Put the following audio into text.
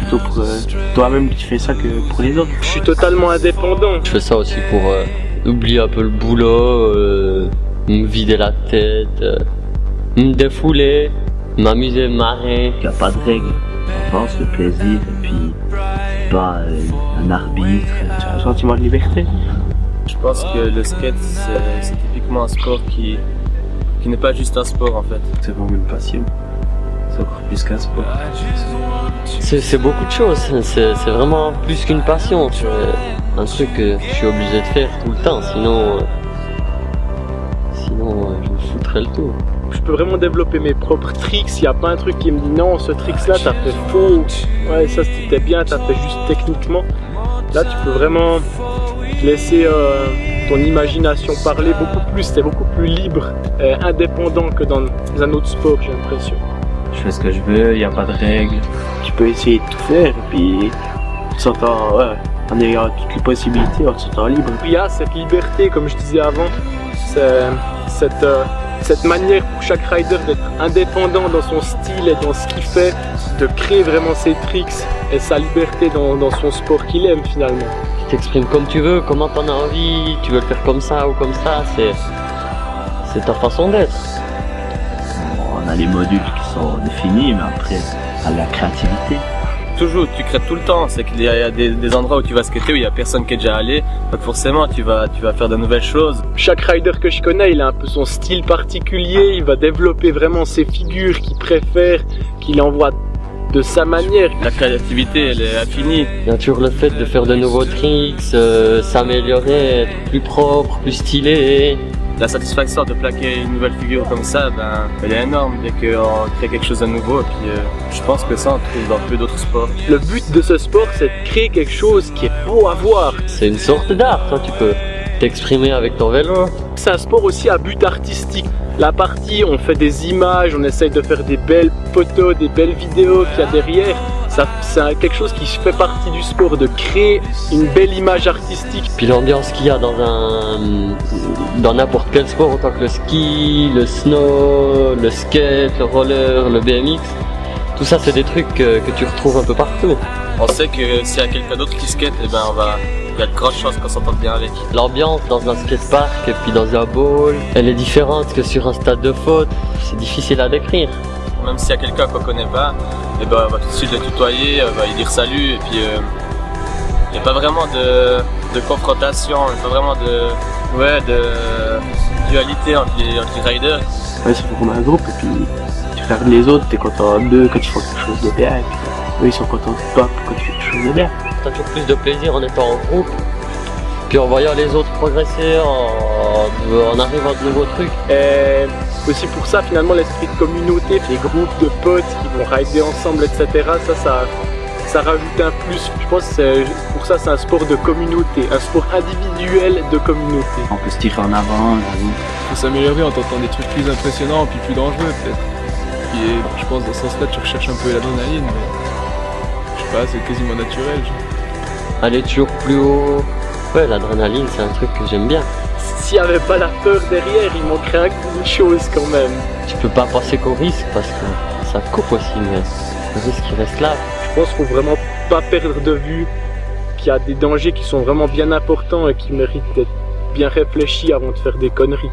plutôt pour toi-même que tu fais ça que pour les autres. Je suis totalement indépendant. Je fais ça aussi pour oublier un peu le boulot, me vider la tête, me défouler, m'amuser, me marrer. Il n'y a pas de règles. Avance, le plaisir, et puis pas un arbitre. Tu as un sentiment de liberté. Je pense que le skate, c'est typiquement un sport qui n'est pas juste un sport en fait. C'est vraiment une passion. C'est encore plus qu'un sport. C'est beaucoup de choses, c'est vraiment plus qu'une passion. C'est un truc que je suis obligé de faire tout le temps, sinon je me foutrais le tour. Je peux vraiment développer mes propres tricks. Il n'y a pas un truc qui me dit non, ce trick-là t'as fait faux. Ouais, ça c'était bien, t'as fait juste techniquement. Là, tu peux vraiment laisser ton imagination parler beaucoup plus. T'es beaucoup plus libre et indépendant que dans un autre sport, j'ai l'impression. Je fais ce que je veux, il n'y a pas de règles. Tu peux essayer de tout faire et puis tu t'entends, en ayant toutes les possibilités, on se sent libre. Il y a cette liberté, comme je disais avant, cette manière pour chaque rider d'être indépendant dans son style et dans ce qu'il fait, de créer vraiment ses tricks et sa liberté dans son sport qu'il aime finalement. Tu t'exprimes comme tu veux, comment t'en as envie, tu veux le faire comme ça ou comme ça, c'est ta façon d'être. On a les modules qui sont définis, mais après, à la créativité. Toujours, tu crées tout le temps. C'est qu'il y a des endroits où tu vas skater où il n'y a personne qui est déjà allé. Donc forcément, tu vas faire de nouvelles choses. Chaque rider que je connais, il a un peu son style particulier. Il va développer vraiment ses figures qu'il préfère, qu'il envoie de sa manière. La créativité, elle est infinie. Il y a toujours le fait de faire de nouveaux tricks, s'améliorer, être plus propre, plus stylé. La satisfaction de plaquer une nouvelle figure comme ça, elle est énorme dès qu'on crée quelque chose de nouveau. Et puis, je pense que ça, on trouve dans peu d'autres sports. Le but de ce sport, c'est de créer quelque chose qui est beau à voir. C'est une sorte d'art, toi, tu peux t'exprimer avec ton vélo. C'est un sport aussi à but artistique. La partie, on fait des images, on essaye de faire des belles photos, des belles vidéos qu'il y a derrière. C'est quelque chose qui fait partie du sport, de créer une belle image artistique. Puis l'ambiance qu'il y a dans n'importe quel sport, autant que le ski, le snow, le skate, le roller, le BMX, tout ça c'est des trucs que tu retrouves un peu partout. On sait que s'il y a quelqu'un d'autre qui skate, il y a de grandes chances qu'on s'entende bien avec. L'ambiance dans un skatepark et puis dans un bowl, elle est différente que sur un stade de foot, c'est difficile à décrire. Même s'il y a quelqu'un qu'on ne connaît pas, on va tout de suite le tutoyer, on va lui dire salut, et puis il n'y a pas vraiment de confrontation, il n'y a pas vraiment de dualité entre les riders. Ouais, ça fait comme un groupe, et puis tu regardes les autres, t'es content d'eux quand ils font quelque chose de bien, et puis eux ils sont contents de toi quand tu fais quelque chose de bien. T'as toujours plus de plaisir en étant en groupe, puis en voyant les autres progresser, en arrivant à de nouveaux trucs. Et aussi pour ça, finalement, l'esprit de communauté, les groupes de potes qui vont rider ensemble, etc., ça rajoute un plus. Je pense que pour ça, c'est un sport de communauté, un sport individuel de communauté. On peut se tirer en avant, Il faut s'améliorer en tentant des trucs plus impressionnants puis plus dangereux peut-être. Et je pense dans ce sens-là, tu recherches un peu l'adrénaline, mais je sais pas, c'est quasiment naturel. Aller toujours plus haut, ouais, l'adrénaline c'est un truc que j'aime bien. S'il n'y avait pas la peur derrière, il manquerait une chose quand même. Tu peux pas passer qu'au risque parce que ça coupe aussi, mais le risque il reste là. Je pense qu'il faut vraiment pas perdre de vue qu'il y a des dangers qui sont vraiment bien importants et qui méritent d'être bien réfléchis avant de faire des conneries.